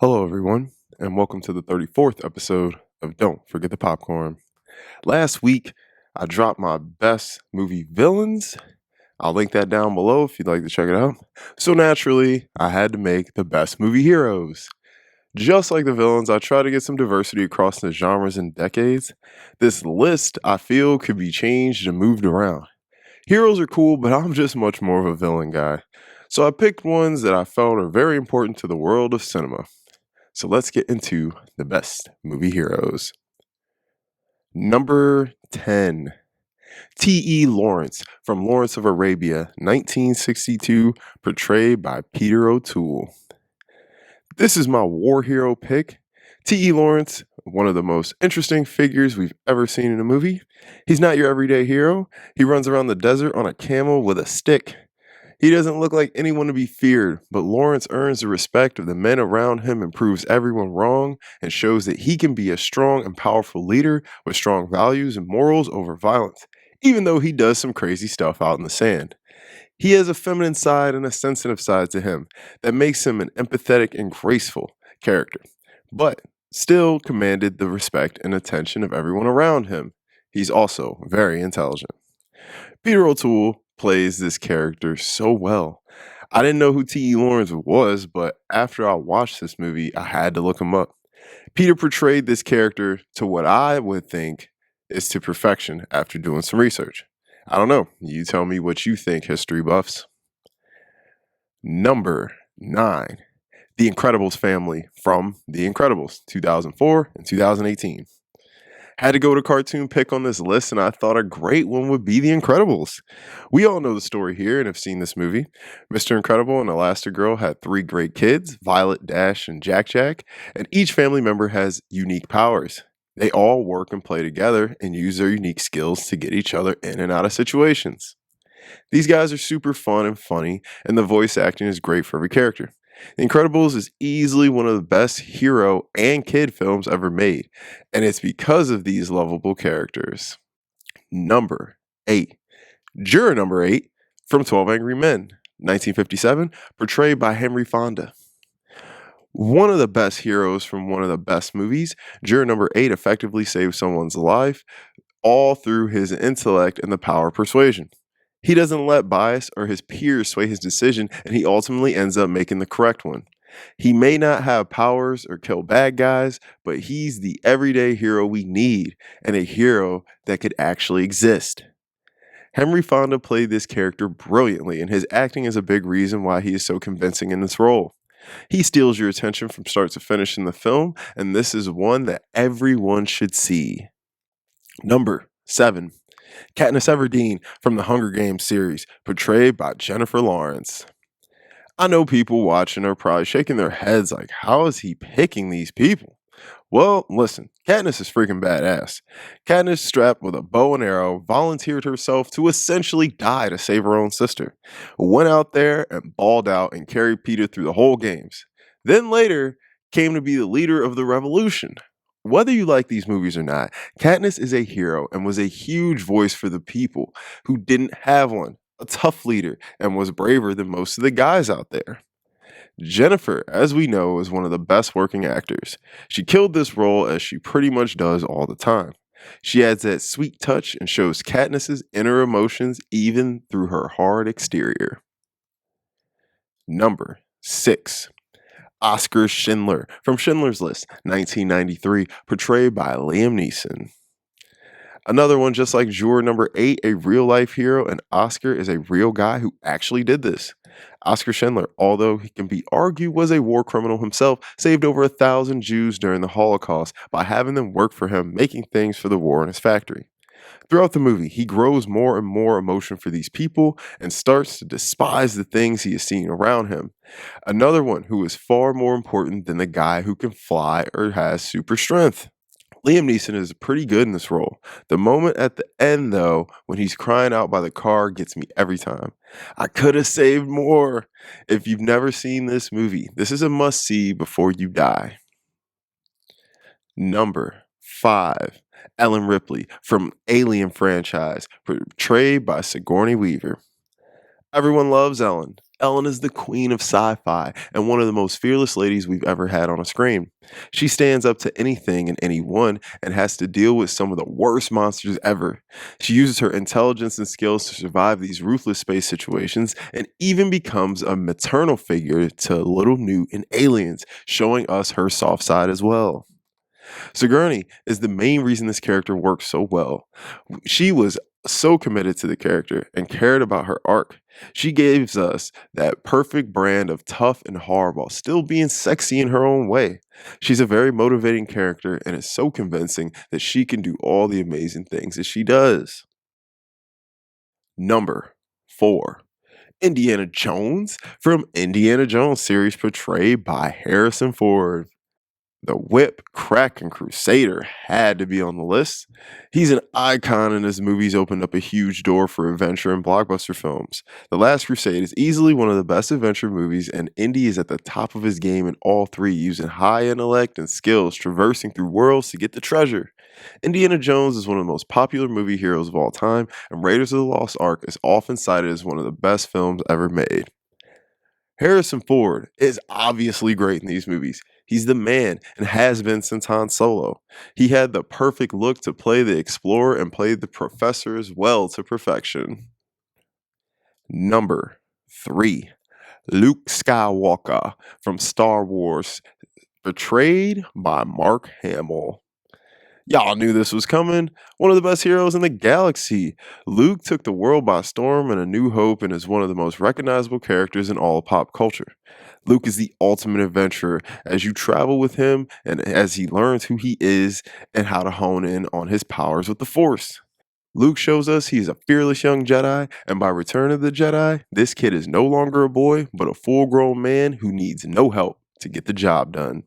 Hello, everyone, and welcome to the 34th episode of Don't Forget the Popcorn. Last week, I dropped my best movie villains. I'll link that down below if you'd like to check it out. So, naturally, I had to make the best movie heroes. Just like the villains, I try to get some diversity across the genres and decades. This list, I feel, could be changed and moved around. Heroes are cool, but I'm just much more of a villain guy. So, I picked ones that I felt are very important to the world of cinema. So let's get into the best movie heroes. Number 10, T.E. Lawrence from Lawrence of Arabia, 1962, portrayed by Peter O'Toole. This is my war hero pick. T.E. Lawrence, one of the most interesting figures we've ever seen in a movie. He's not your everyday hero. He runs around the desert on a camel with a stick. He doesn't look like anyone to be feared, but Lawrence earns the respect of the men around him and proves everyone wrong and shows that he can be a strong and powerful leader with strong values and morals over violence, even though he does some crazy stuff out in the sand. He has a feminine side and a sensitive side to him that makes him an empathetic and graceful character, but still commanded the respect and attention of everyone around him. He's also very intelligent. Peter O'Toole plays this character so well. I didn't know who T.E. Lawrence was, but after I watched this movie, I had to look him up. Peter portrayed this character to what I would think is to perfection after doing some research. I don't know. You tell me what you think, history buffs. Number 9, The Incredibles family from The Incredibles, 2004 and 2018. Had to go to cartoon pick on this list, and I thought a great one would be The Incredibles. We all know the story here and have seen this movie. Mr. Incredible and Elastigirl had 3 great kids, Violet, Dash, and Jack Jack, and each family member has unique powers. They all work and play together and use their unique skills to get each other in and out of situations. These guys are super fun and funny, and the voice acting is great for every character. The Incredibles is easily one of the best hero and kid films ever made, and it's because of these lovable characters. Number 8, Juror number 8 from 12 Angry Men, 1957, portrayed by Henry Fonda. One of the best heroes from one of the best movies, Juror number 8 effectively saves someone's life all through his intellect and the power of persuasion. He doesn't let bias or his peers sway his decision, and he ultimately ends up making the correct one. He may not have powers or kill bad guys, but he's the everyday hero we need, and a hero that could actually exist. Henry Fonda played this character brilliantly, and his acting is a big reason why he is so convincing in this role. He steals your attention from start to finish in the film, and this is one that everyone should see. Number 7, Katniss Everdeen from the Hunger Games series, portrayed by Jennifer Lawrence. I know people watching are probably shaking their heads like, how is he picking these people? Well, listen, Katniss is freaking badass. Katniss, strapped with a bow and arrow, volunteered herself to essentially die to save her own sister. Went out there and balled out and carried Peter through the whole games. Then later, came to be the leader of the revolution. Whether you like these movies or not, Katniss is a hero and was a huge voice for the people who didn't have one, a tough leader, and was braver than most of the guys out there. Jennifer, as we know, is one of the best working actors. She killed this role as she pretty much does all the time. She adds that sweet touch and shows Katniss's inner emotions even through her hard exterior. Number 6, Oscar Schindler from Schindler's List, 1993, portrayed by Liam Neeson. Another one just like Juror number 8, a real life hero, and Oscar is a real guy who actually did this. Oscar Schindler, although he can be argued was a war criminal himself, saved over 1,000 Jews during the Holocaust by having them work for him, making things for the war in his factory. Throughout the movie, he grows more and more emotion for these people and starts to despise the things he is seeing around him. Another one who is far more important than the guy who can fly or has super strength. Liam Neeson is pretty good in this role. The moment at the end, though, when he's crying out by the car, gets me every time. I could have saved more. If you've never seen this movie, this is a must see before you die. Number 5, Ellen Ripley from Alien franchise, portrayed by Sigourney Weaver. Everyone loves Ellen. Ellen is the queen of sci fi and one of the most fearless ladies we've ever had on a screen. She stands up to anything and anyone and has to deal with some of the worst monsters ever. She uses her intelligence and skills to survive these ruthless space situations and even becomes a maternal figure to little Newt and aliens, showing us her soft side as well. Sigourney is the main reason this character works so well. She was so committed to the character and cared about her arc. She gives us that perfect brand of tough and hard while still being sexy in her own way. She's a very motivating character and is so convincing that she can do all the amazing things that she does. Number 4. Indiana Jones from Indiana Jones series portrayed by Harrison Ford. The whip cracking crusader had to be on the list. He's an icon, and his movies opened up a huge door for adventure and blockbuster films. The Last Crusade is easily one of the best adventure movies, and Indy is at the top of his game in all three, using high intellect and skills traversing through worlds to get the treasure. Indiana Jones is one of the most popular movie heroes of all time, and Raiders of the Lost Ark is often cited as one of the best films ever made. Harrison Ford is obviously great in these movies. He's the man and has been since Han Solo. He had the perfect look to play the explorer and played the professor as well to perfection. Number 3. Luke Skywalker from Star Wars, portrayed by Mark Hamill. Y'all knew this was coming. One of the best heroes in the galaxy. Luke took the world by storm in A New Hope and is one of the most recognizable characters in all of pop culture. Luke is the ultimate adventurer as you travel with him and as he learns who he is and how to hone in on his powers with the Force. Luke shows us he is a fearless young Jedi, and by Return of the Jedi, this kid is no longer a boy, but a full grown man who needs no help to get the job done.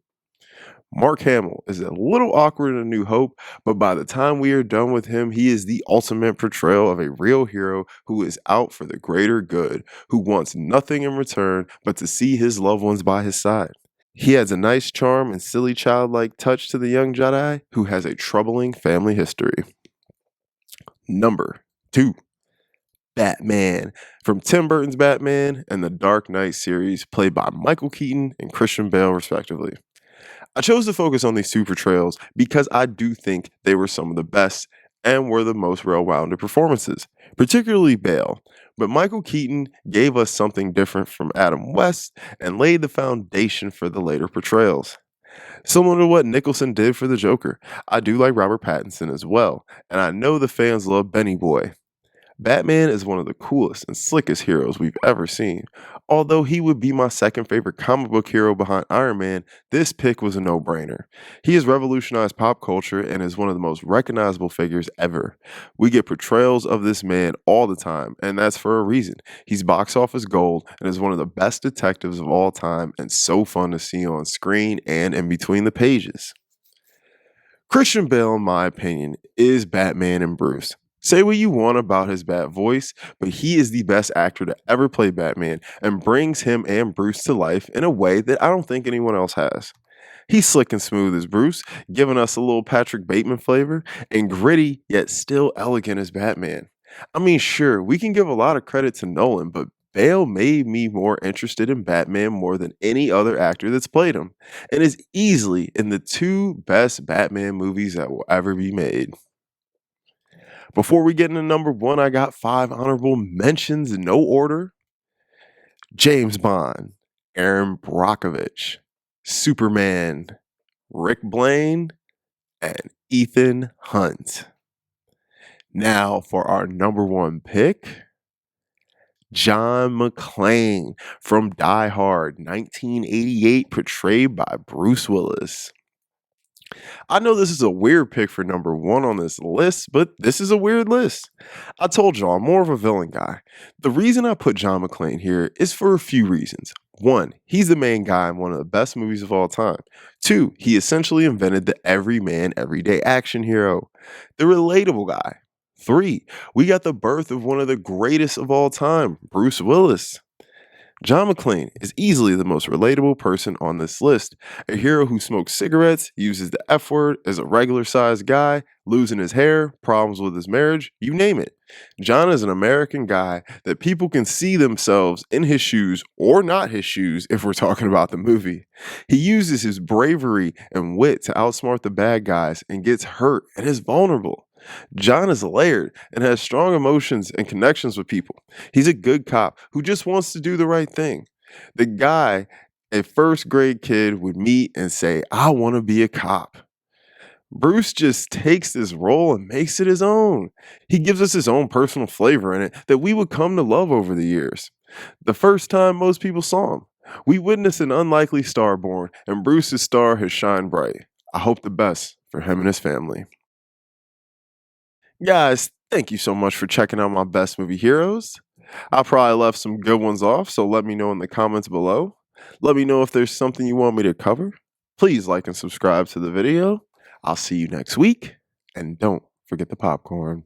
Mark Hamill is a little awkward in A New Hope, but by the time we are done with him, he is the ultimate portrayal of a real hero who is out for the greater good, who wants nothing in return but to see his loved ones by his side. He adds a nice charm and silly childlike touch to the young Jedi who has a troubling family history. Number 2. Batman from Tim Burton's Batman and the Dark Knight series, played by Michael Keaton and Christian Bale, respectively. I chose to focus on these two portrayals because I do think they were some of the best and were the most well-rounded performances, particularly Bale. But Michael Keaton gave us something different from Adam West and laid the foundation for the later portrayals. Similar to what Nicholson did for the Joker, I do like Robert Pattinson as well, and I know the fans love Benny Boy. Batman is one of the coolest and slickest heroes we've ever seen. Although he would be my second favorite comic book hero behind Iron Man, this pick was a no-brainer. He has revolutionized pop culture and is one of the most recognizable figures ever. We get portrayals of this man all the time, and that's for a reason. He's box office gold and is one of the best detectives of all time and so fun to see on screen and in between the pages. Christian Bale, in my opinion, is Batman and Bruce. Say what you want about his bad voice, but he is the best actor to ever play Batman and brings him and Bruce to life in a way that I don't think anyone else has. He's slick and smooth as Bruce, giving us a little Patrick Bateman flavor, and gritty yet still elegant as Batman. I mean, sure, we can give a lot of credit to Nolan, but Bale made me more interested in Batman more than any other actor that's played him, and is easily in the two best Batman movies that will ever be made. Before we get into number 1, I got 5 honorable mentions in no order. James Bond, Aaron Brockovich, Superman, Rick Blaine, and Ethan Hunt. Now for our number 1 pick, John McClane from Die Hard, 1988, portrayed by Bruce Willis. I know this is a weird pick for number 1 on this list, but this is a weird list. I told y'all I'm more of a villain guy. The reason I put John McClane here is for a few reasons. 1, he's the main guy in one of the best movies of all time. 2, he essentially invented the everyman, everyday action hero. The relatable guy. 3, we got the birth of one of the greatest of all time, Bruce Willis. John McClane is easily the most relatable person on this list. A hero who smokes cigarettes, uses the F word, is a regular sized guy, losing his hair, problems with his marriage, you name it. John is an American guy that people can see themselves in his shoes or not his shoes if we're talking about the movie. He uses his bravery and wit to outsmart the bad guys and gets hurt and is vulnerable. John is layered and has strong emotions and connections with people. He's a good cop who just wants to do the right thing. The guy a first grade kid would meet and say, I want to be a cop. Bruce just takes this role and makes it his own. He gives us his own personal flavor in it that we would come to love over the years. The first time most people saw him, we witnessed an unlikely star born, and Bruce's star has shined bright. I hope the best for him and his family. Guys, thank you so much for checking out my best movie heroes. I probably left some good ones off, so let me know in the comments below. Let me know if there's something you want me to cover. Please like and subscribe to the video. I'll see you next week, and don't forget the popcorn.